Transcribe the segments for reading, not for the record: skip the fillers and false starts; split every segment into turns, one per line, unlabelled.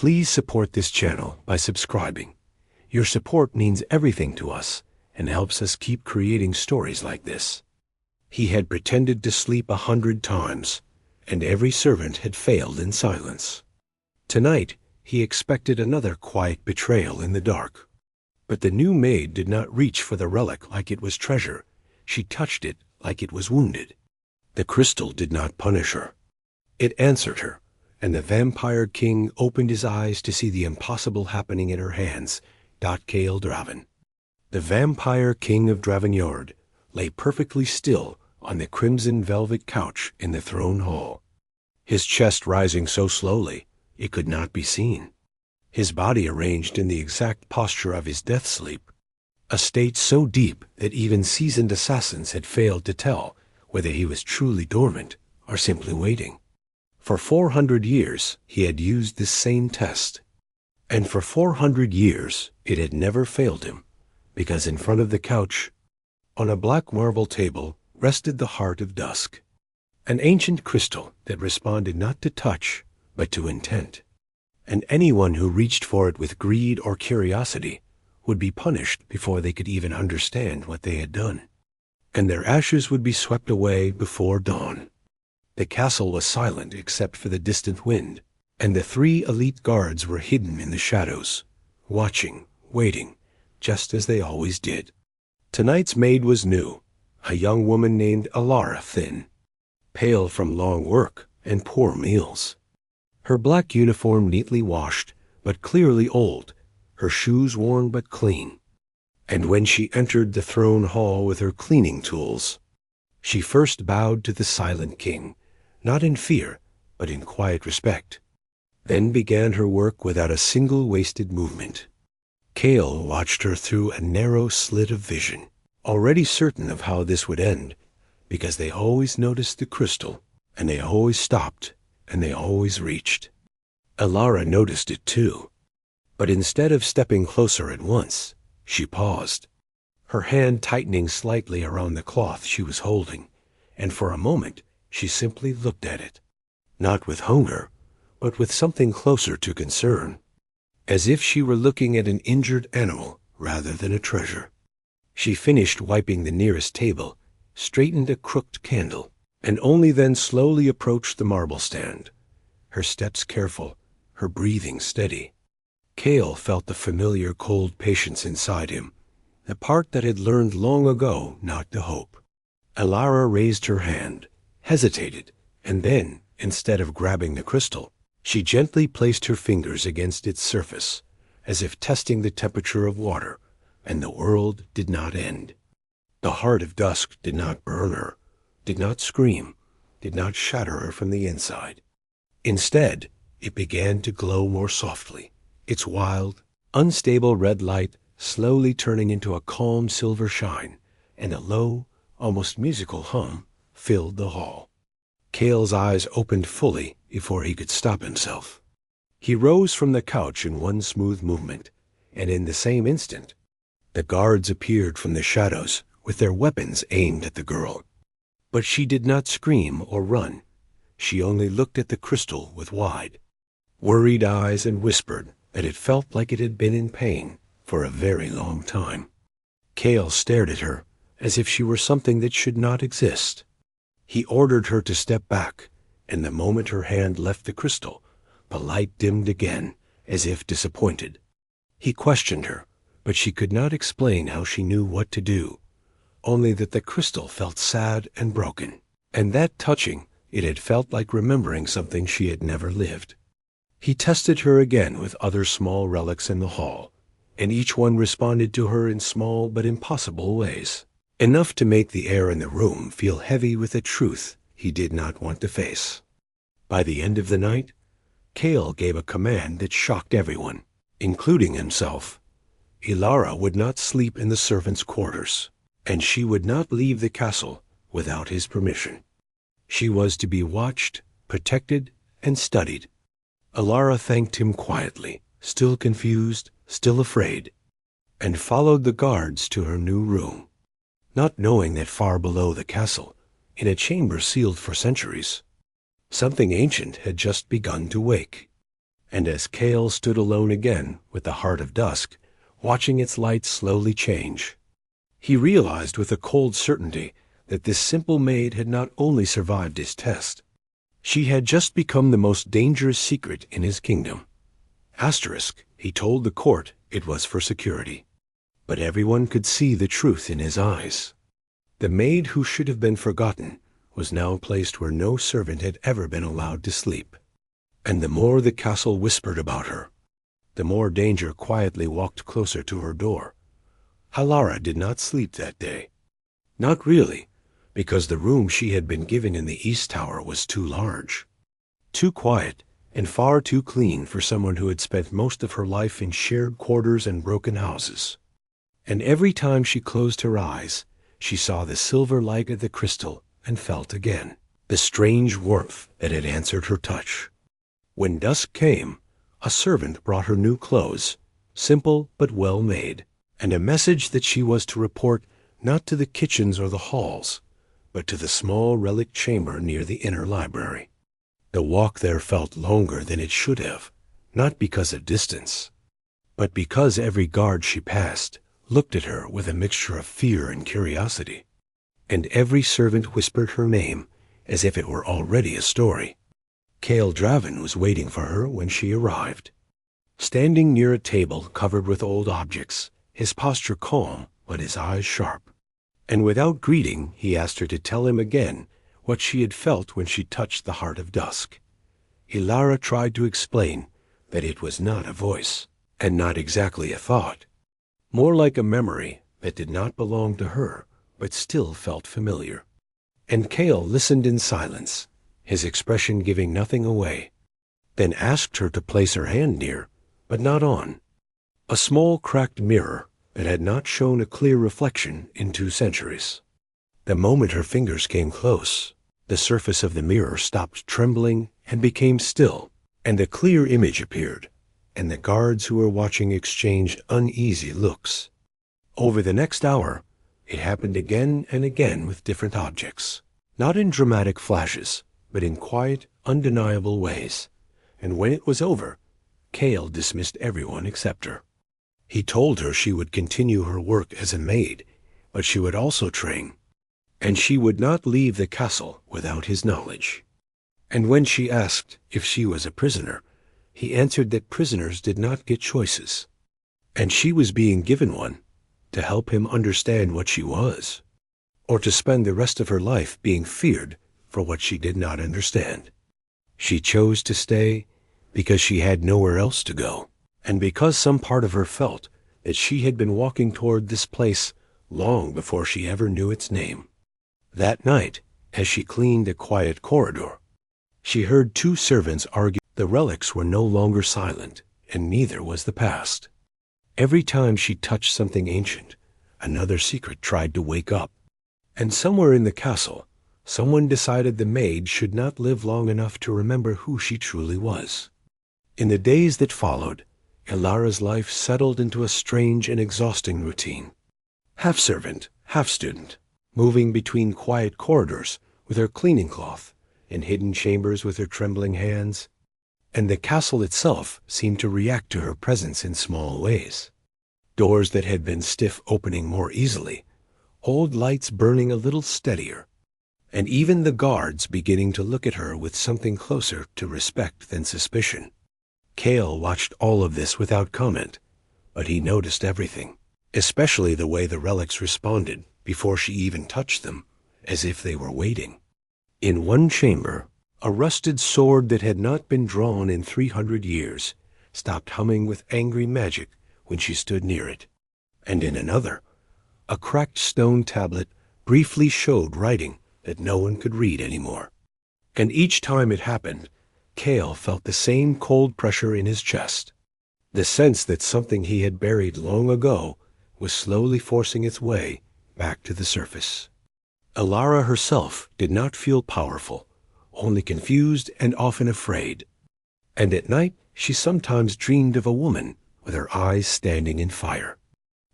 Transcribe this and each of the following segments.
Please support this channel by subscribing. Your support means everything to us and helps us keep creating stories like this. He had pretended to sleep 100 times, and every servant had failed in silence. Tonight, he expected another quiet betrayal in the dark. But the new maid did not reach for the relic like it was treasure. She touched it like it was wounded. The crystal did not punish her. It answered her, and the vampire king opened his eyes to see the impossible happening in her hands. Kale Draven. The vampire king of Dravenyard lay perfectly still on the crimson velvet couch in the throne hall, his chest rising so slowly it could not be seen, his body arranged in the exact posture of his death sleep, a state so deep that even seasoned assassins had failed to tell whether he was truly dormant or simply waiting. For 400 years he had used this same test, and for 400 years it had never failed him, because in front of the couch, on a black marble table, rested the heart of dusk, an ancient crystal that responded not to touch, but to intent. And anyone who reached for it with greed or curiosity would be punished before they could even understand what they had done, and their ashes would be swept away before dawn. The castle was silent except for the distant wind, and the 3 elite guards were hidden in the shadows, watching, waiting, just as they always did. Tonight's maid was new, a young woman named Elara, thin, pale from long work and poor meals. Her black uniform neatly washed, but clearly old, her shoes worn but clean. And when she entered the throne hall with her cleaning tools, she first bowed to the silent king, not in fear, but in quiet respect, then began her work without a single wasted movement. Kale watched her through a narrow slit of vision, already certain of how this would end, because they always noticed the crystal, and they always stopped, and they always reached. Elara noticed it too, but instead of stepping closer at once, she paused, her hand tightening slightly around the cloth she was holding, and for a moment she simply looked at it, not with hunger, but with something closer to concern, as if she were looking at an injured animal rather than a treasure. She finished wiping the nearest table, straightened a crooked candle, and only then slowly approached the marble stand, her steps careful, her breathing steady. Kale felt the familiar cold patience inside him, the part that had learned long ago not to hope. Elara raised her hand, hesitated, and then, instead of grabbing the crystal, she gently placed her fingers against its surface, as if testing the temperature of water, and the world did not end. The heart of dusk did not burn her, did not scream, did not shatter her from the inside. Instead, it began to glow more softly, its wild, unstable red light slowly turning into a calm silver shine, and a low, almost musical hum filled the hall. Kale's eyes opened fully before he could stop himself. He rose from the couch in one smooth movement, and in the same instant, the guards appeared from the shadows with their weapons aimed at the girl. But she did not scream or run. She only looked at the crystal with wide, worried eyes and whispered that it felt like it had been in pain for a very long time. Kale stared at her as if she were something that should not exist. He ordered her to step back, and the moment her hand left the crystal, the light dimmed again, as if disappointed. He questioned her, but she could not explain how she knew what to do, only that the crystal felt sad and broken, and that touching it had felt like remembering something she had never lived. He tested her again with other small relics in the hall, and each one responded to her in small but impossible ways, enough to make the air in the room feel heavy with a truth he did not want to face. By the end of the night, Kale gave a command that shocked everyone, including himself. Elara would not sleep in the servants' quarters, and she would not leave the castle without his permission. She was to be watched, protected, and studied. Elara thanked him quietly, still confused, still afraid, and followed the guards to her new room, not knowing that far below the castle, in a chamber sealed for centuries, something ancient had just begun to wake. And as Kale stood alone again with the heart of dusk, watching its light slowly change, he realized with a cold certainty that this simple maid had not only survived his test, she had just become the most dangerous secret in his kingdom. He told the court it was for security. But everyone could see the truth in his eyes. The maid who should have been forgotten was now placed where no servant had ever been allowed to sleep. And the more the castle whispered about her, the more danger quietly walked closer to her door. Elara did not sleep that day. Not really, because the room she had been given in the East Tower was too large, too quiet, and far too clean for someone who had spent most of her life in shared quarters and broken houses. And every time she closed her eyes, she saw the silver light of the crystal and felt again the strange warmth that had answered her touch. When dusk came, a servant brought her new clothes, simple but well made, and a message that she was to report not to the kitchens or the halls, but to the small relic chamber near the inner library. The walk there felt longer than it should have, not because of distance, but because every guard she passed looked at her with a mixture of fear and curiosity, and every servant whispered her name as if it were already a story. Kale Draven was waiting for her when she arrived. Standing near a table covered with old objects, his posture calm but his eyes sharp. And without greeting, he asked her to tell him again what she had felt when she touched the heart of dusk. Elara tried to explain that it was not a voice, and not exactly a thought, more like a memory that did not belong to her, but still felt familiar. And Kale listened in silence, his expression giving nothing away, then asked her to place her hand near, but not on, a small cracked mirror that had not shown a clear reflection in 2 centuries. The moment her fingers came close, the surface of the mirror stopped trembling and became still, and a clear image appeared, and the guards who were watching exchanged uneasy looks. Over the next hour, it happened again and again with different objects, not in dramatic flashes, but in quiet, undeniable ways. And when it was over, Kale dismissed everyone except her. He told her she would continue her work as a maid, but she would also train, and she would not leave the castle without his knowledge. And when she asked if she was a prisoner, he answered that prisoners did not get choices, and she was being given one to help him understand what she was, or to spend the rest of her life being feared for what she did not understand. She chose to stay because she had nowhere else to go, and because some part of her felt that she had been walking toward this place long before she ever knew its name. That night, as she cleaned a quiet corridor, she heard 2 servants argue. The relics were no longer silent, and neither was the past. Every time she touched something ancient, another secret tried to wake up. And somewhere in the castle, someone decided the maid should not live long enough to remember who she truly was. In the days that followed, Elara's life settled into a strange and exhausting routine. Half servant, half student, moving between quiet corridors with her cleaning cloth and hidden chambers with her trembling hands. And the castle itself seemed to react to her presence in small ways. Doors that had been stiff opening more easily, old lights burning a little steadier, and even the guards beginning to look at her with something closer to respect than suspicion. Kale watched all of this without comment, but he noticed everything, especially the way the relics responded before she even touched them, as if they were waiting. In one chamber, a rusted sword that had not been drawn in 300 years stopped humming with angry magic when she stood near it. And in another, a cracked stone tablet briefly showed writing that no one could read anymore. And each time it happened, Kale felt the same cold pressure in his chest, the sense that something he had buried long ago was slowly forcing its way back to the surface. Elara herself did not feel powerful, only confused and often afraid. And at night she sometimes dreamed of a woman with her eyes standing in fire,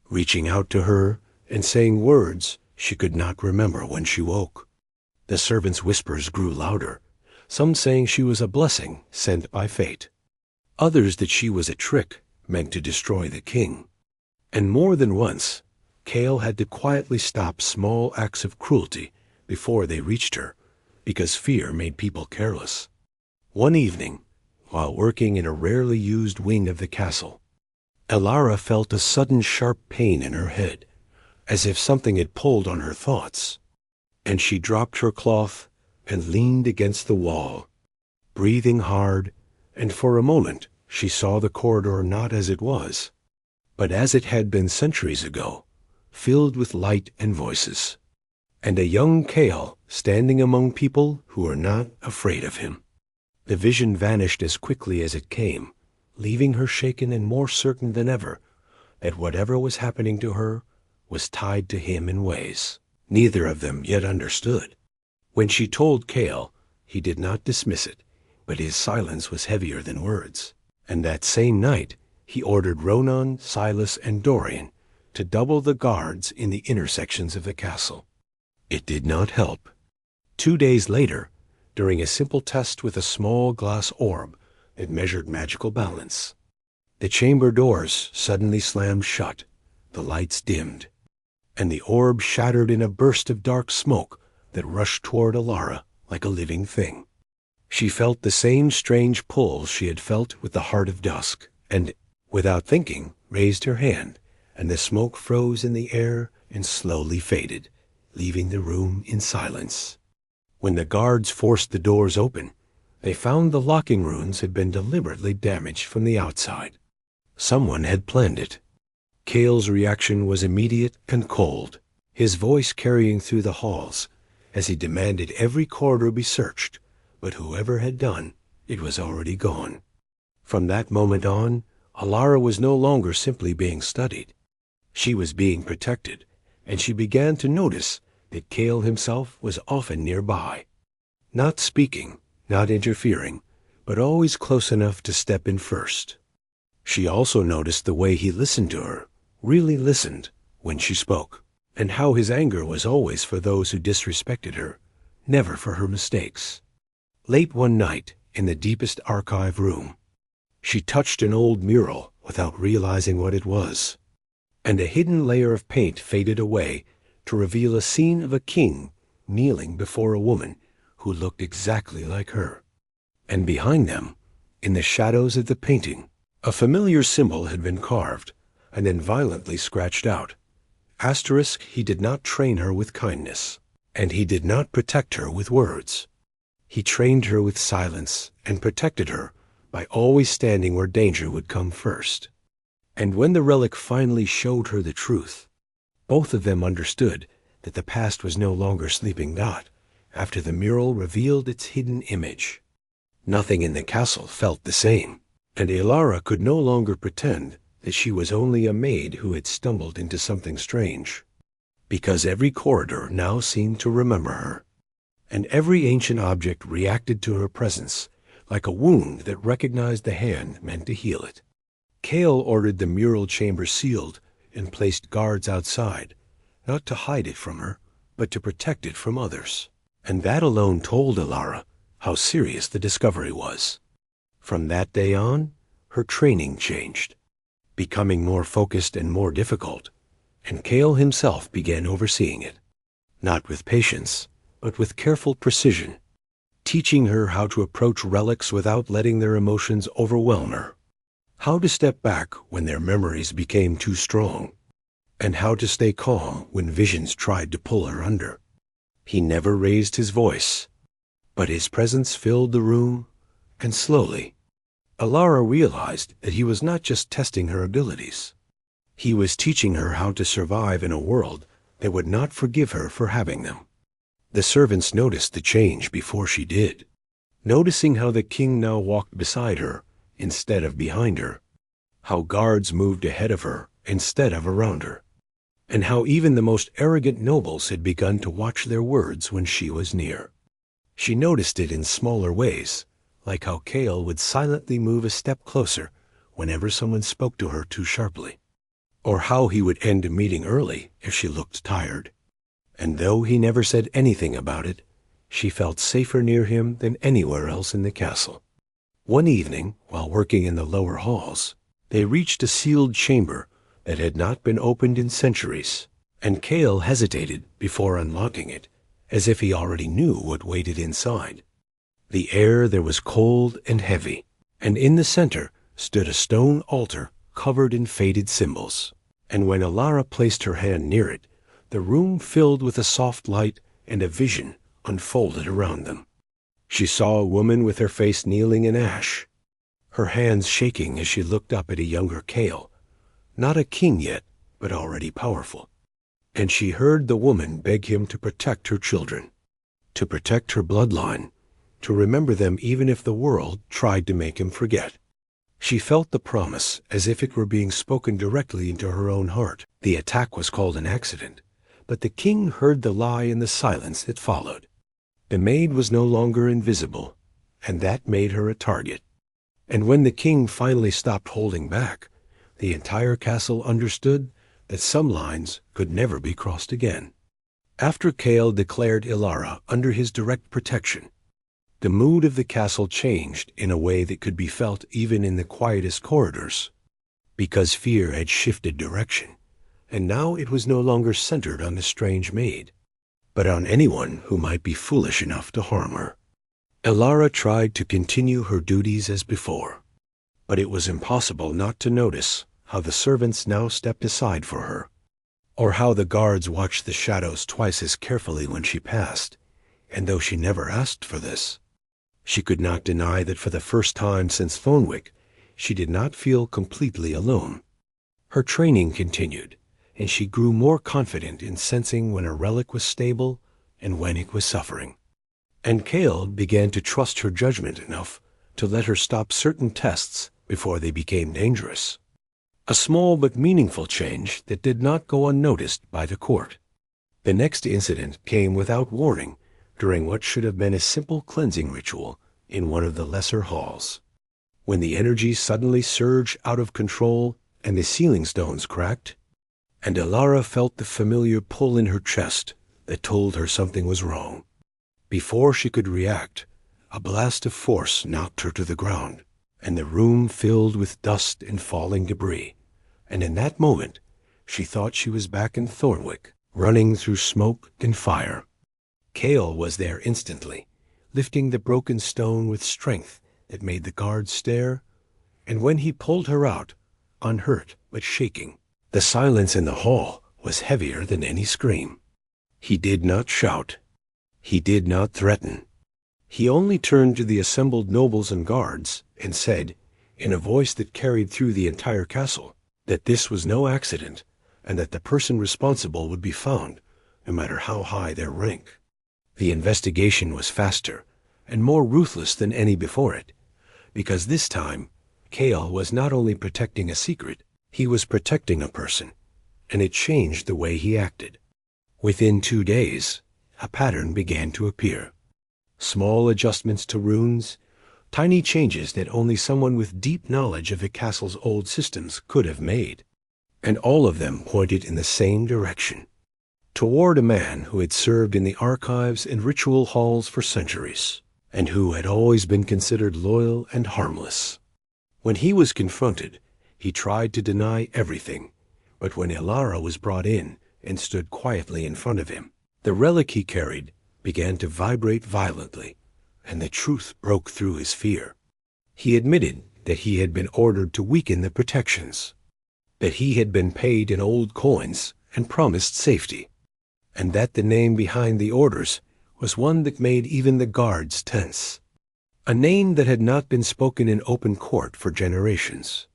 reaching out to her and saying words she could not remember when she woke. The servants' whispers grew louder, some saying she was a blessing sent by fate, others that she was a trick meant to destroy the king. And more than once, Kale had to quietly stop small acts of cruelty before they reached her, because fear made people careless. One evening, while working in a rarely used wing of the castle, Elara felt a sudden sharp pain in her head, as if something had pulled on her thoughts, and she dropped her cloth and leaned against the wall, breathing hard, and for a moment she saw the corridor not as it was, but as it had been centuries ago, filled with light and voices, and a young Kale standing among people who were not afraid of him. The vision vanished as quickly as it came, leaving her shaken and more certain than ever that whatever was happening to her was tied to him in ways neither of them yet understood. When she told Kale, he did not dismiss it, but his silence was heavier than words. And that same night, he ordered Ronan, Silas, and Dorian to double the guards in the intersections of the castle. It did not help. 2 days later, during a simple test with a small glass orb that measured magical balance, the chamber doors suddenly slammed shut, the lights dimmed, and the orb shattered in a burst of dark smoke that rushed toward Elara like a living thing. She felt the same strange pull she had felt with the heart of dusk, and, without thinking, raised her hand, and the smoke froze in the air and slowly faded, leaving the room in silence. When the guards forced the doors open, they found the locking runes had been deliberately damaged from the outside. Someone had planned it. Kale's reaction was immediate and cold, his voice carrying through the halls as he demanded every corridor be searched, but whoever had done, it was already gone. From that moment on, Elara was no longer simply being studied. She was being protected, and she began to notice that Kale himself was often nearby, not speaking, not interfering, but always close enough to step in first. She also noticed the way he listened to her, really listened, when she spoke, and how his anger was always for those who disrespected her, never for her mistakes. Late one night, in the deepest archive room, she touched an old mural without realizing what it was, and a hidden layer of paint faded away to reveal a scene of a king kneeling before a woman who looked exactly like her. And behind them, in the shadows of the painting, a familiar symbol had been carved and then violently scratched out. Asterisk, he did not train her with kindness, and he did not protect her with words. He trained her with silence and protected her by always standing where danger would come first. And when the relic finally showed her the truth, both of them understood that the past was no longer sleeping dot after the mural revealed its hidden image. Nothing in the castle felt the same, and Elara could no longer pretend that she was only a maid who had stumbled into something strange, because every corridor now seemed to remember her, and every ancient object reacted to her presence like a wound that recognized the hand meant to heal it. Kale ordered the mural chamber sealed and placed guards outside, not to hide it from her, but to protect it from others. And that alone told Elara how serious the discovery was. From that day on, her training changed, becoming more focused and more difficult, and Kale himself began overseeing it, not with patience, but with careful precision, teaching her how to approach relics without letting their emotions overwhelm her, how to step back when their memories became too strong, and how to stay calm when visions tried to pull her under. He never raised his voice, but his presence filled the room, and slowly, Elara realized that he was not just testing her abilities. He was teaching her how to survive in a world that would not forgive her for having them. The servants noticed the change before she did, noticing how the king now walked beside her instead of behind her, how guards moved ahead of her instead of around her, and how even the most arrogant nobles had begun to watch their words when she was near. She noticed it in smaller ways, like how Kale would silently move a step closer whenever someone spoke to her too sharply, or how he would end a meeting early if she looked tired. And though he never said anything about it, she felt safer near him than anywhere else in the castle. One evening, While working in the lower halls, they reached a sealed chamber that had not been opened in centuries, and Kale hesitated before unlocking it, as if he already knew what waited inside. The air there was cold and heavy, and in the center stood a stone altar covered in faded symbols. And when Elara placed her hand near it, the room filled with a soft light and a vision unfolded around them. She saw a woman with her face kneeling in ash, her hands shaking as she looked up at a younger Kale, not a king yet, but already powerful. And she heard the woman beg him to protect her children, to protect her bloodline, to remember them even if the world tried to make him forget. She felt the promise as if it were being spoken directly into her own heart. The attack was called an accident, but the king heard the lie in the silence that followed. The maid was no longer invisible, and that made her a target. And when the king finally stopped holding back, the entire castle understood that some lines could never be crossed again. After Kale declared Elara under his direct protection, the mood of the castle changed in a way that could be felt even in the quietest corridors, because fear had shifted direction, and now it was no longer centered on the strange maid, but on anyone who might be foolish enough to harm her. Elara tried to continue her duties as before, but it was impossible not to notice how the servants now stepped aside for her, or how the guards watched the shadows twice as carefully when she passed. And though she never asked for this, she could not deny that for the first time since Thornwick, she did not feel completely alone. Her training continued, and she grew more confident in sensing when a relic was stable and when it was suffering. And Kale began to trust her judgment enough to let her stop certain tests before they became dangerous. A small but meaningful change that did not go unnoticed by the court. The next incident came without warning during what should have been a simple cleansing ritual in one of the lesser halls. When the energy suddenly surged out of control and the ceiling stones cracked, and Elara felt the familiar pull in her chest that told her something was wrong. Before she could react, a blast of force knocked her to the ground, and the room filled with dust and falling debris. And in that moment, she thought she was back in Thornwick, running through smoke and fire. Kale was there instantly, lifting the broken stone with strength that made the guards stare, and when he pulled her out, unhurt but shaking, the silence in the hall was heavier than any scream. He did not shout. He did not threaten. He only turned to the assembled nobles and guards and said, in a voice that carried through the entire castle, that this was no accident, and that the person responsible would be found, no matter how high their rank. The investigation was faster and more ruthless than any before it, because this time, Kale was not only protecting a secret, he was protecting a person, and it changed the way he acted. Within 2 days, a pattern began to appear. Small adjustments to runes, tiny changes that only someone with deep knowledge of the castle's old systems could have made. And all of them pointed in the same direction, toward a man who had served in the archives and ritual halls for centuries, and who had always been considered loyal and harmless. When he was confronted, he tried to deny everything, but when Elara was brought in and stood quietly in front of him, the relic he carried began to vibrate violently, and the truth broke through his fear. He admitted that he had been ordered to weaken the protections, that he had been paid in old coins and promised safety, and that the name behind the orders was one that made even the guards tense, a name that had not been spoken in open court for generations,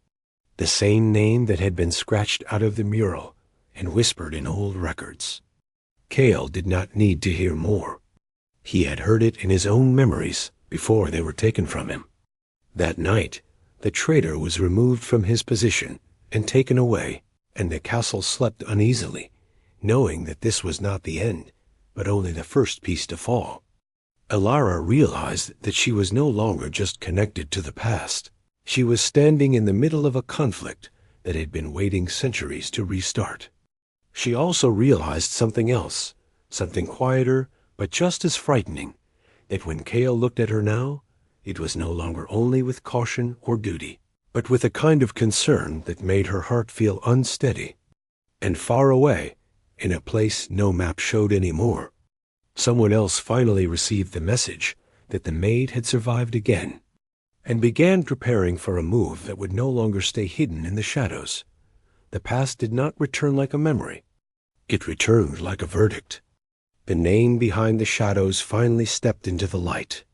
the same name that had been scratched out of the mural and whispered in old records. Kale did not need to hear more. He had heard it in his own memories before they were taken from him. That night, the traitor was removed from his position and taken away, and the castle slept uneasily, knowing that this was not the end, but only the first piece to fall. Elara realized that she was no longer just connected to the past. She was standing in the middle of a conflict that had been waiting centuries to restart. She also realized something else, something quieter but just as frightening, that when Kale looked at her now, It was no longer only with caution or duty, but with a kind of concern that made her heart feel unsteady. And far away, in a place no map showed anymore, someone else finally received the message that the maid had survived again, and began preparing for a move that would no longer stay hidden in the shadows. The past did not return like a memory. It returned like a verdict. The name behind the shadows finally stepped into the light,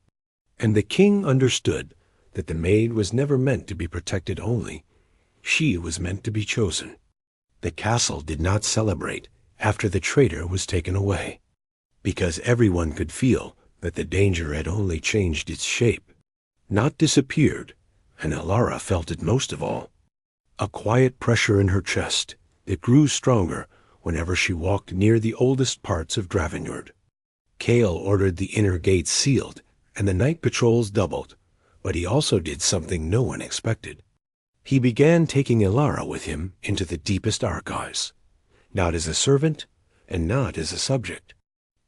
and the king understood that the maid was never meant to be protected only. She was meant to be chosen. The castle did not celebrate after the traitor was taken away, because everyone could feel that the danger had only changed its shape, not disappeared, and Elara felt it most of all. A quiet pressure in her chest that grew stronger whenever she walked near the oldest parts of Dravenyard. Kale ordered the inner gates sealed, and the night patrols doubled, but he also did something no one expected. He began taking Elara with him into the deepest archives, not as a servant and not as a subject,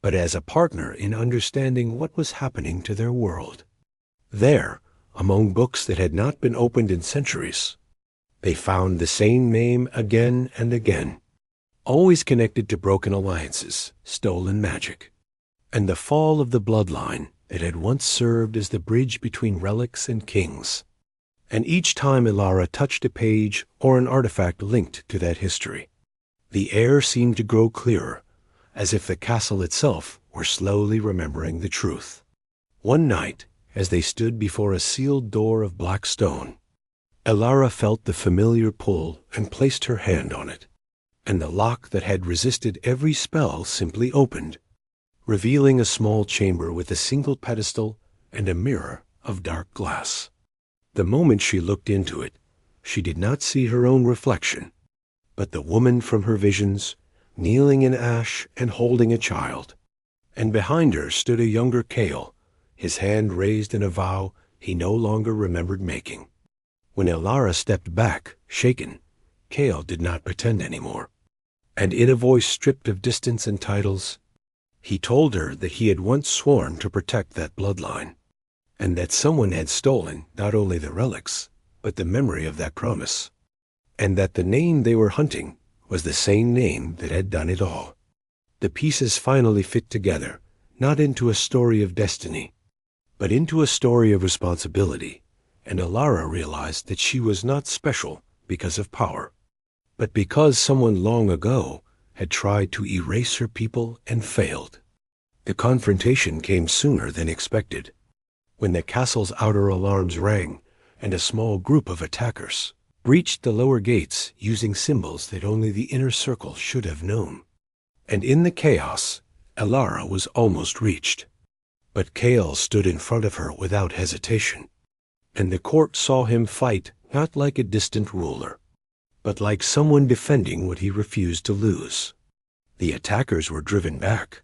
but as a partner in understanding what was happening to their world. There, among books that had not been opened in centuries, they found the same name again and again, always connected to broken alliances, stolen magic, and the fall of the bloodline that had once served as the bridge between relics and kings. And each time Elara touched a page or an artifact linked to that history, the air seemed to grow clearer, as if the castle itself were slowly remembering the truth. One night, as they stood before a sealed door of black stone, Elara felt the familiar pull and placed her hand on it, and the lock that had resisted every spell simply opened, revealing a small chamber with a single pedestal and a mirror of dark glass. The moment she looked into it, she did not see her own reflection, but the woman from her visions, kneeling in ash and holding a child. And behind her stood a younger Kale, his hand raised in a vow he no longer remembered making. When Elara stepped back, shaken, Kale did not pretend anymore, and in a voice stripped of distance and titles, he told her that he had once sworn to protect that bloodline, and that someone had stolen not only the relics, but the memory of that promise, and that the name they were hunting was the same name that had done it all. The pieces finally fit together, not into a story of destiny, but into a story of responsibility, and Elara realized that she was not special because of power, but because someone long ago had tried to erase her people and failed. The confrontation came sooner than expected. When the castle's outer alarms rang and a small group of attackers breached the lower gates using symbols that only the inner circle should have known. And in the chaos, Elara was almost reached. But Kale stood in front of her without hesitation, and the court saw him fight not like a distant ruler, but like someone defending what he refused to lose. The attackers were driven back,